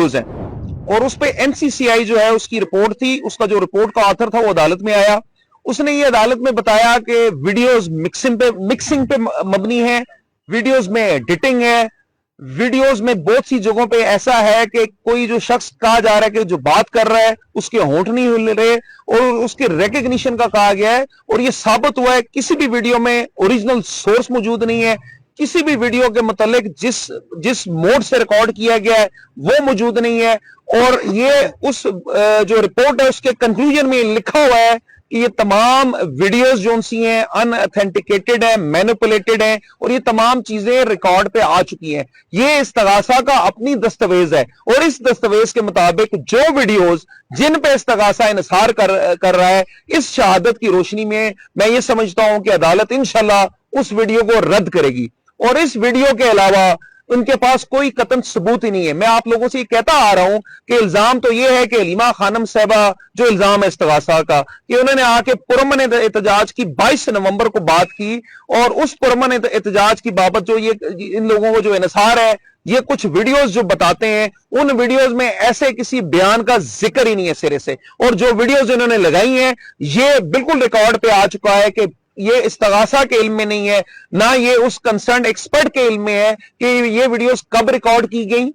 Videos हैं, और उस पे एनसीसीआई जो है उसकी रिपोर्ट थी, उसका जो रिपोर्ट का ऑथर था वो अदालत में आया, उसने ये अदालत में बताया कि वीडियोस मिक्सिंग पे मबनी है, वीडियोस में एडिटिंग है, वीडियोस में बहुत सी जगहों पे ऐसा है कि कोई जो शख्स कहा जा रहा है कि जो बात कर रहा है उसके होंठ नहीं हिल रहे, और उसके रिकग्निशन का कहा गया है, और ये साबित हुआ है किसी भी वीडियो में ओरिजिनल सोर्स मौजूद नहीं है, किसी भी वीडियो के मुतालिक जिस जिस मोड से रिकॉर्ड किया गया है वो मौजूद नहीं है, और ये उस जो रिपोर्ट है उसके कंक्लूजन में लिखा हुआ है कि ये तमाम वीडियोस जो सी हैं अनऑथेंटिकेटेड है, मैनिपुलेटेड है, और ये तमाम चीजें रिकॉर्ड पे आ चुकी हैं। ये इस्तगासा का अपनी दस्तावेज है, और इस दस्तावेज के मुताबिक जो वीडियोस जिन पे इस्तगासा इनसार कर रहा है, इस शहादत की रोशनी में मैं ये समझता हूं कि अदालत इंशाल्लाह उस वीडियो को रद्द करेगी, और इस वीडियो के अलावा उनके पास कोई कतन सबूत ही नहीं है। मैं आप लोगों से ये कहता आ रहा हूं कि इल्जाम तो ये है कि हलीमा खानम साहबा जो इल्जाम है इस्तगासा का कि उन्होंने आके पुरअमन एहतजाज की 22 नवंबर को बात की, और उस पुरअमन एहतजाज की बाबत जो ये इन लोगों को जो इनसार है, ये कुछ वीडियोस जो बताते हैं उन वीडियोस में ऐसे किसी बयान का जिक्र ही नहीं है सिरे से, और जो वीडियोस इन्होंने लगाई हैं ये बिल्कुल रिकॉर्ड पे आ चुका है कि ये इस्तगासा के इल्म में नहीं है, ना ये उस कंसर्न एक्सपर्ट के इल्म में है कि ये वीडियोस कब रिकॉर्ड की गई,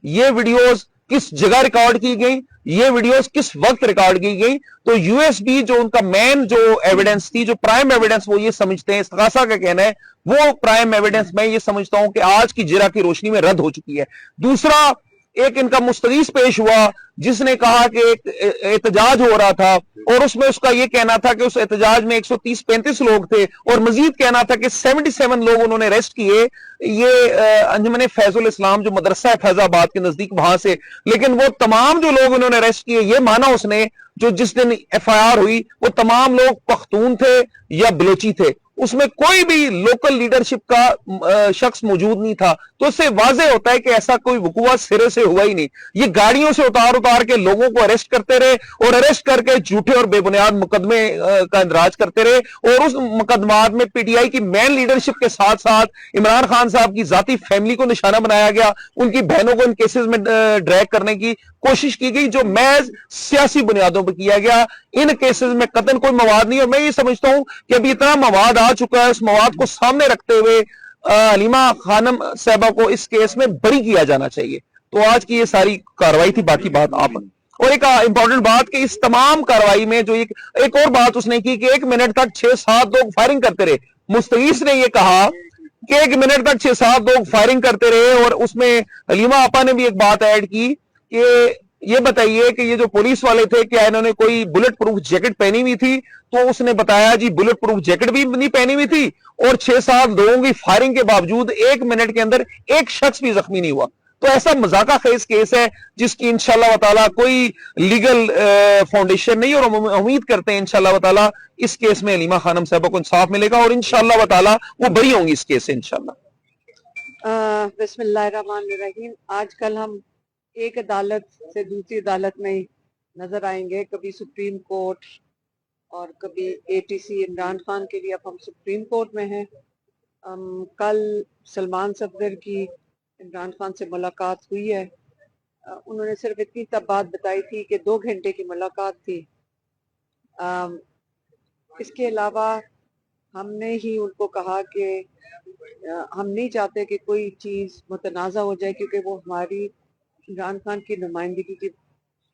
ये वीडियोस किस जगह रिकॉर्ड की गई, ये वीडियोस किस वक्त रिकॉर्ड की गई। तो यूएसबी जो उनका मेन जो एविडेंस थी, जो प्राइम एविडेंस वो ये समझते हैं, इस्तगासा का कहना है वो प्राइम एविडेंस मैं ये समझता हूं कि आज की जिरा की रोशनी में रद्द हो चुकी है। दूसरा, एक इनका मुस्तगीस पेश हुआ जिसने कहा कि एक एहतजाज हो रहा था, और उसमें उसका यह कहना था कि उस एहतजाज में 130-135 लोग थे, और मजीद कहना था कि 77 लोग उन्होंने अरेस्ट किए, ये अंजुमन फैजुल इस्लाम जो मदरसा है फैजाबाद के नजदीक वहां से। लेकिन वो तमाम जो लोग उन्होंने अरेस्ट किए, ये माना उसने जो जिस दिन एफआईआर हुई वो तमाम लोग पख्तून थे या बलोची थे, उसमें कोई भी लोकल लीडरशिप का शख्स मौजूद नहीं था। तो इससे वाजे होता है कि ऐसा कोई वकूआ सिरे से हुआ ही नहीं। ये गाड़ियों से उतार उतार के लोगों को अरेस्ट करते रहे, और अरेस्ट करके झूठे और बेबुनियाद मुकदमे का इंदराज करते रहे, और उस मुकदमात में पीटीआई की मेन लीडरशिप के साथ साथ इमरान खान साहब की जाती फैमिली को निशाना बनाया गया, उनकी बहनों को इन केसेस में ड्रैग करने की कोशिश की गई, जो महज सियासी बुनियादों पर किया गया। इन केसेस में कतन कोई मवाद नहीं, और मैं ये समझता हूं कि अभी इतना मवाद आ चुका है, उस मवाद को सामने रखते हुए हलीमा खानम साहबा को इस केस में बरी किया जाना चाहिए। तो आज की ये सारी कार्रवाई थी, बाकी बात आप। और एक इंपॉर्टेंट बात कि इस तमाम कार्रवाई में जो एक और बात उसने की कि 1 मिनट तक 6-7 लोग फायरिंग करते रहे। मुस्तगीस ने यह कहा कि 1 मिनट तक 6-7 लोग फायरिंग करते रहे, और उसमें हलीमा आपा ने भी एक बात ऐड की कि ये बताइए कि ये जो पुलिस वाले थे क्या इन्होंने कोई बुलेट प्रूफ जैकेट पहनी हुई थी, तो उसने बताया जी बुलेट प्रूफ जैकेट भी नहीं पहनी हुई थी, और 6-7 लोगों की फायरिंग के बावजूद 1 मिनट के अंदर एक शख्स भी जख्मी नहीं हुआ। तो ऐसा मजाका खेज केस है जिसकी इंशाल्लाह ताला कोई लीगल फाउंडेशन नहीं, और हम उम्मीद करते हैं इंशाल्लाह ताला इस केस में हलीमा खानम साहबा को इंसाफ मिलेगा, और इंशाल्लाह ताला वो बरी होंगी इस केस से इंशाल्लाह। बिस्मिल्लाहिर्रहमानिर्रहीम। आजकल हम एक अदालत से दूसरी अदालत में नजर आएंगे, कभी सुप्रीम कोर्ट और कभी एटीसी। इमरान खान के लिए अब हम सुप्रीम कोर्ट में हैं। कल सलमान सफदर की इमरान खान से मुलाकात हुई है। उन्होंने सिर्फ इतनी तब बात बताई थी कि 2 घंटे की मुलाकात थी। इसके अलावा हमने ही उनको कहा कि हम नहीं चाहते कि कोई चीज़ मुतनाज़ा हो जाए, क्योंकि वो हमारी इमरान खान की नुमाइंदगी की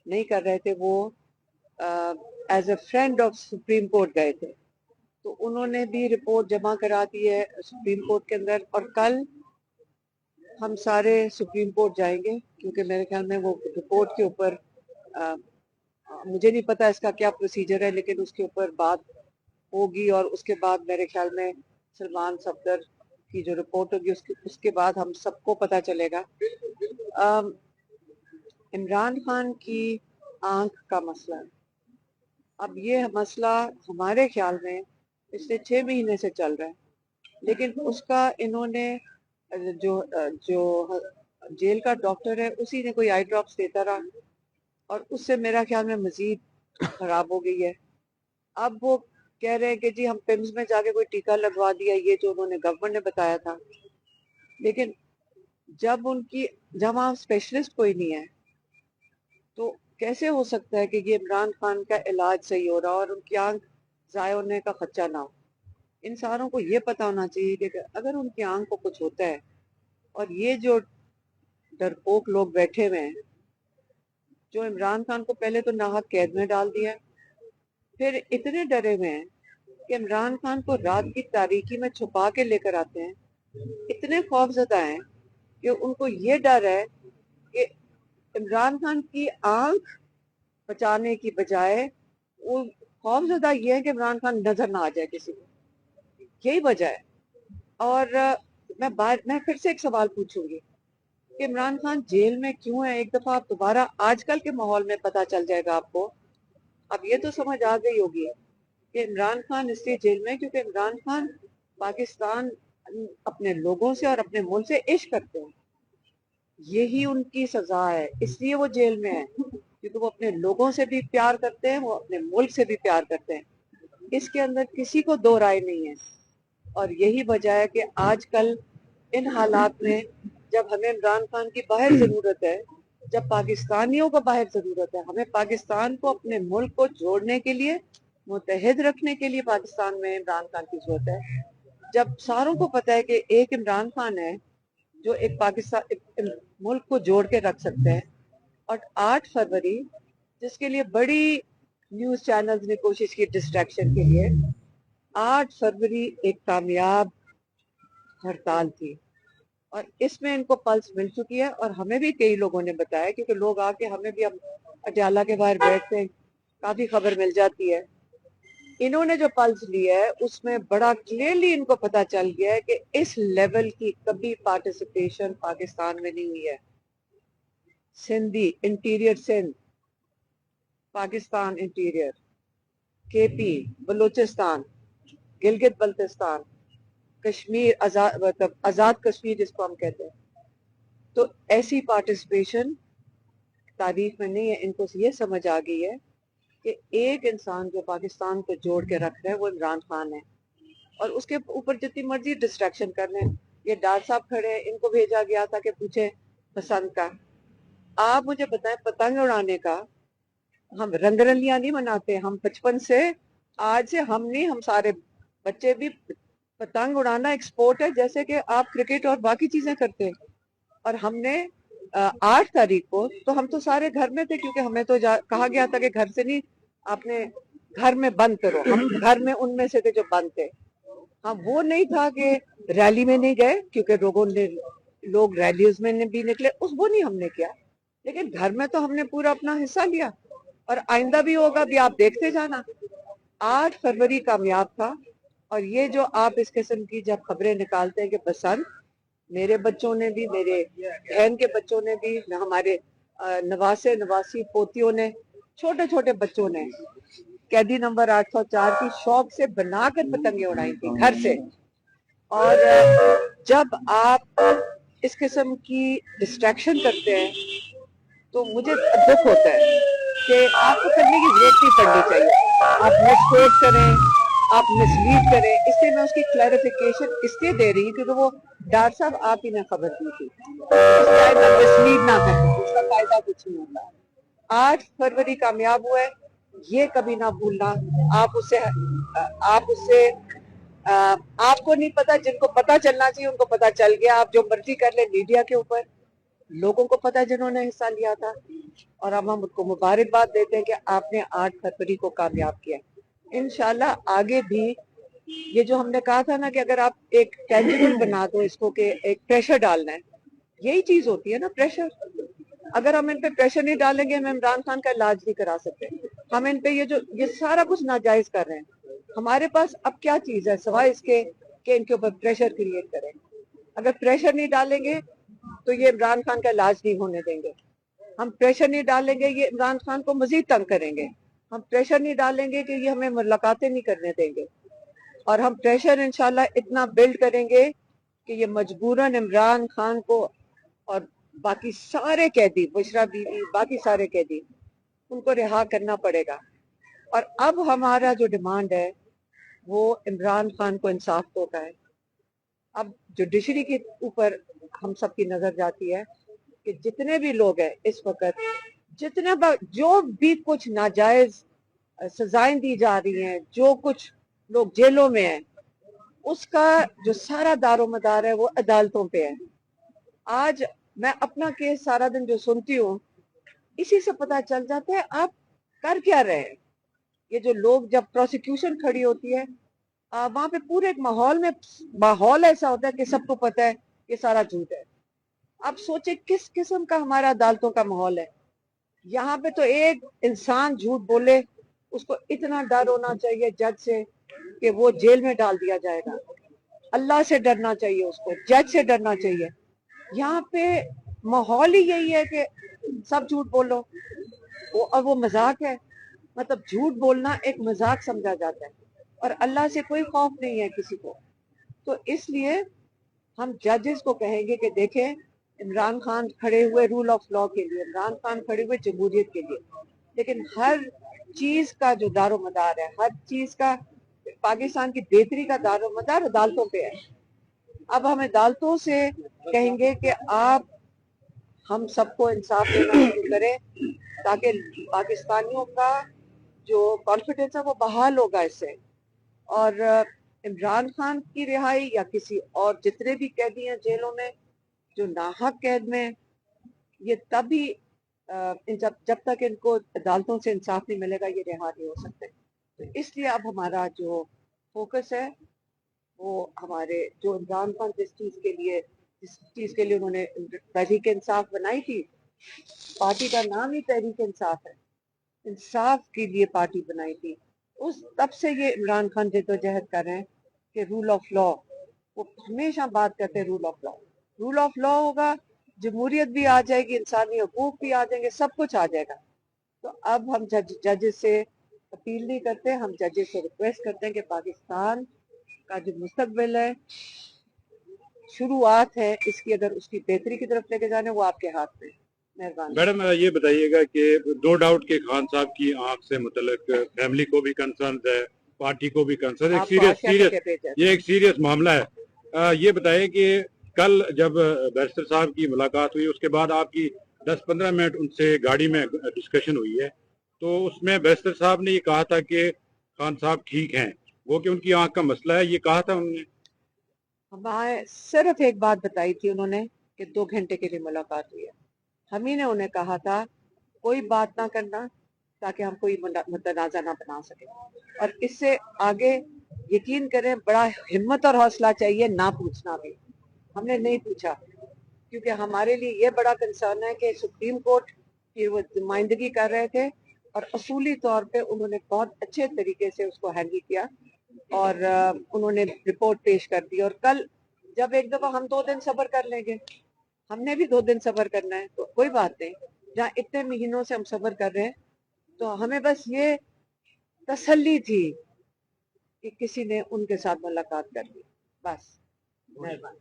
नहीं कर रहे थे, वो as a friend of supreme court गए थे। तो उन्होंने भी रिपोर्ट जमा करा दी है सुप्रीम कोर्ट के अंदर, और कल हम सारे सुप्रीम कोर्ट जाएंगे, क्योंकि मेरे ख्याल में वो रिपोर्ट के ऊपर मुझे नहीं पता इसका क्या प्रोसीजर है, लेकिन उसके ऊपर बात होगी, और उसके बाद मेरे ख्याल में सलमान सफदर की जो रिपोर्ट होगी उसके बाद हम सबको पता चलेगा। इमरान खान की आंख का मसला, अब ये मसला हमारे ख्याल में पिछले 6 महीने से चल रहा है, लेकिन उसका इन्होंने जो जेल का डॉक्टर है उसी ने कोई आई ड्रॉप्स देता रहा, और उससे मेरा ख्याल में मजीद खराब हो गई है। अब वो कह रहे हैं कि जी हम पिम्स में जाके कोई टीका लगवा दिया, ये जो उन्होंने गवर्नमेंट ने बताया था, लेकिन जब वहाँ स्पेशलिस्ट कोई नहीं है, तो कैसे हो सकता है कि ये इमरान खान का इलाज सही हो रहा और उनकी आंख ज़ाय होने का खदशा ना हो? इंसानों को ये पता होना चाहिए कि अगर उनकी आंख को कुछ होता है, और ये जो डरपोक लोग बैठे हुए हैं जो इमरान खान को पहले तो नाहक कैद में डाल दिया है, फिर इतने डरे हुए हैं कि इमरान खान को रात की तारीकी में छुपा के लेकर आते हैं, इतने खौफजदा हैं कि उनको ये डर है कि इमरान खान की आंख बचाने की बजाय वो खौफजदा ये है कि इमरान खान नजर ना आ जाए किसी को। यही वजह है। और मैं फिर से एक सवाल पूछूंगी कि इमरान खान जेल में क्यों है। एक दफा आप दोबारा आजकल के माहौल में पता चल जाएगा आपको। अब ये तो समझ आ गई होगी कि इमरान खान इसलिए जेल में है क्योंकि इमरान खान पाकिस्तान अपने लोगों से और अपने मुल्क से इश्क करते हैं। यही उनकी सजा है, इसलिए वो जेल में है, क्योंकि वो अपने लोगों से भी प्यार करते हैं, वो अपने मुल्क से भी प्यार करते हैं। इसके अंदर किसी को दो राय नहीं है। और यही वजह है कि आजकल इन हालात में जब हमें इमरान खान की बाहर जरूरत है, जब पाकिस्तानियों को बाहर जरूरत है, हमें पाकिस्तान को अपने मुल्क को जोड़ने के लिए, मुत्तहिद रखने के लिए पाकिस्तान में इमरान खान की जरूरत है। जब सारों को पता है कि एक इमरान खान है जो एक पाकिस्तान एक मुल्क को जोड़ के रख सकते हैं। और 8 फरवरी जिसके लिए बड़ी न्यूज चैनल्स ने कोशिश की डिस्ट्रैक्शन के लिए, 8 फरवरी एक कामयाब हड़ताल थी और इसमें इनको पल्स मिल चुकी है। और हमें भी कई लोगों ने बताया, क्योंकि लोग आके हमें भी अब अटियाला के बाहर बैठते हैं, काफी खबर मिल जाती है। इन्होंने जो पल्स लिया है उसमें बड़ा क्लियरली इनको पता चल गया है कि इस लेवल की कभी पार्टिसिपेशन पाकिस्तान में नहीं हुई है। Sindhi interior Sindh, Pakistan interior, KP, Balochistan, Gilgit Baltistan, Kashmir, Azad मतलब आजाद कश्मीर जिसको हम कहते हैं, तो ऐसी पार्टिसिपेशन तारीख में नहीं है। इनको ये समझ आ गई है कि एक इंसान जो पाकिस्तान को जोड़ के रख रहा है वो इमरान खान है। और उसके ऊपर जितनी मर्जी डिस्ट्रैक्शन कर लें, ये डार साहब खड़े हैं, इनको भेजा गया था कि पूछे पसंद का। आप मुझे बताएं, पतंग उड़ाने का हम रंगरलियां नहीं मनाते, हम बचपन से, आज से हम नहीं, हम सारे बच्चे भी पतंग उड़ाना एक स्पोर्ट है, जैसे कि आप क्रिकेट और बाकी चीजें करते हैं। और हमने 8 तारीख को तो हम तो सारे घर में थे, क्योंकि हमें तो कहा गया था कि घर से नहीं, आपने घर में बंद करो। हम घर में उनमें से थे जो बंद थे। हाँ, वो नहीं था कि रैली में नहीं गए, क्योंकि लोग रैलीज में भी निकले, वो नहीं हमने किया। लेकिन घर में तो हमने पूरा अपना हिस्सा लिया और आइंदा भी होगा, भी आप देखते जाना। 8 फरवरी कामयाब था। और ये जो आप इस किस्म की जब खबरें निकालते हैं कि बसंत, मेरे बच्चों ने भी, मेरे बहन के बच्चों ने भी, हमारे नवासे नवासी पोतियों ने, छोटे छोटे बच्चों ने कैदी नंबर 804 की शौक से बनाकर पतंगे उड़ाई थी घर से। और जब आप इस किस्म की डिस्ट्रैक्शन करते हैं तो मुझे दुख होता है कि आपको करने की जरूरत नहीं पड़नी चाहिए। आप मिसकोट करें, आप मिसलीड करें, इसलिए मैं उसकी क्लैरिफिकेशन इसलिए दे रही हूँ क्योंकि वो डॉक्टर साहब आप ही ने खबर दी थी, इसलिए मिसलीड ना करें, उसका फायदा कुछ नहीं होता। 8 फरवरी कामयाब हुआ है, ये कभी ना भूलना। आप उससे आपको नहीं पता, जिनको पता चलना चाहिए उनको पता चल गया। आप जो मर्जी कर ले मीडिया के ऊपर, लोगों को पता है जिन्होंने हिस्सा लिया था। और अब हम उनको मुबारकबाद देते हैं कि आपने 8 फरवरी को कामयाब किया। इंशाल्लाह आगे भी ये जो हमने कहा था ना कि अगर आप एक टेंजिबल बना दो इसको, कि एक प्रेशर डालना है, यही चीज होती है ना प्रेशर। अगर हम इन पे प्रेशर नहीं डालेंगे, हम इमरान खान का इलाज नहीं करा सकते। हम इन पे ये सारा कुछ नाजायज कर रहे हैं। हमारे पास अब क्या चीज है सिवाय इसके कि इनके ऊपर प्रेशर क्रिएट करें। अगर प्रेशर नहीं डालेंगे तो ये इमरान खान का इलाज नहीं होने देंगे। हम प्रेशर नहीं डालेंगे, ये इमरान खान को मजीद तंग करेंगे। हम प्रेशर नहीं डालेंगे कि ये हमें मुलाकातें नहीं करने देंगे। और हम प्रेशर इंशाल्लाह इतना बिल्ड करेंगे कि ये मजबूरन इमरान खान को और बाकी सारे कैदी, बुशरा बीवी, बाकी सारे कैदी, उनको रिहा करना पड़ेगा। और अब हमारा जो डिमांड है वो इमरान खान को इंसाफ तो का है। अब जुडिशरी के ऊपर हम सबकी नजर जाती है कि जितने भी लोग हैं इस वक्त जो भी कुछ नाजायज सजाएं दी जा रही हैं, जो कुछ लोग जेलों में हैं, उसका जो सारा दारोमदार है वो अदालतों पे है। आज मैं अपना केस सारा दिन जो सुनती हूँ, इसी से पता चल जाता है आप कर क्या रहे हैं। ये जो लोग, जब प्रोसिक्यूशन खड़ी होती है, वहां पे पूरे एक माहौल ऐसा होता है कि सबको पता है ये सारा झूठ है। आप सोचे किस किस्म का हमारा अदालतों का माहौल है। यहाँ पे तो एक इंसान झूठ बोले, उसको इतना डर होना चाहिए जज से कि वो जेल में डाल दिया जाएगा। अल्लाह से डरना चाहिए उसको, जज से डरना चाहिए। यहाँ पे माहौल ही यही है कि सब झूठ बोलो, और वो मजाक है। मतलब झूठ बोलना एक मजाक समझा जाता है, और अल्लाह से कोई खौफ नहीं है किसी को। तो इसलिए हम जजेस को कहेंगे कि देखें, इमरान खान खड़े हुए रूल ऑफ लॉ के लिए, इमरान खान खड़े हुए जमहूरियत के लिए, लेकिन हर चीज का जो दारोमदार है, हर चीज का, पाकिस्तान की बेहतरी का दारोमदार अदालतों पे है। अब हम अदालतों से कहेंगे कि आप हम सबको इंसाफ देना शुरू करें, ताकि पाकिस्तानियों का जो कॉन्फिडेंस है वो बहाल होगा इससे। और इमरान खान की रिहाई या किसी और जितने भी कैदी हैं जेलों में जो नाहक कैद में, ये तभी जब तक इनको अदालतों से इंसाफ नहीं मिलेगा ये रिहा नहीं हो सकते। तो इसलिए अब हमारा जो फोकस है वो हमारे जो इमरान खान जिस चीज के लिए उन्होंने तहरीक इंसाफ बनाई थी, पार्टी का नाम ही तहरीक इंसाफ है, इंसाफ के लिए पार्टी बनाई थी, उस तब से ये इमरान खान जद्दोजहद कर रहे हैं कि रूल ऑफ लॉ, वो हमेशा बात करते हैं rule of law. Rule of law होगा, जमहूरियत भी आ जाएगी, इंसानी हकूक भी आ जाएंगे, सब कुछ आ जाएगा। तो अब हम जजेस से अपील नहीं करते, हम जजेस से रिक्वेस्ट करते हैं कि पाकिस्तान का जो मुस्तकबिल है, शुरुआत है इसकी, अगर उसकी बेहतरी की तरफ लेके जाने, वो आपके हाथ में। मेहरबानी। मैडम ये बताइएगा कि नो डाउट के खान साहब की आंख से मुतल्लिक फैमिली को भी कंसर्न है, पार्टी को भी कंसर्न है, आपको आशा के भेजा ये एक सीरियस मामला है। ये बताइए कि कल जब बैरिस्टर साहब की मुलाकात हुई उसके बाद आपकी 10-15 मिनट उनसे गाड़ी में डिस्कशन हुई है, तो उसमें बैरिस्टर साहब ने ये कहा था कि खान साहब ठीक हैं, वो कि उनकी आंख का मसला है, ये कहा था उन्होंने। हमारे सिर्फ एक बात बताई थी उन्होंने कि 2 घंटे के लिए मुलाकात हुई है। हम ही ने उन्हें कहा था कोई बात ना करना, ताकि हम कोई मुतनाज़ा ना बना सके। और इससे आगे यकीन करें, बड़ा हिम्मत और हौसला चाहिए ना पूछना भी। हमने नहीं पूछा, क्योंकि हमारे लिए ये बड़ा कंसर्न है कि सुप्रीम कोर्ट की वो नुमाइंदगी कर रहे थे, और असूली तौर पे उन्होंने बहुत अच्छे तरीके से उसको हैंडल किया, और उन्होंने रिपोर्ट पेश कर दी। और कल जब एक दफा हम 2 दिन सब्र कर लेंगे, हमने भी 2 दिन सब्र करना है, तो कोई बात नहीं। जहाँ इतने महीनों से हम सब्र कर रहे हैं, तो हमें बस ये तसल्ली थी कि किसी ने उनके साथ मुलाकात कर ली, बस। मेहरबानी।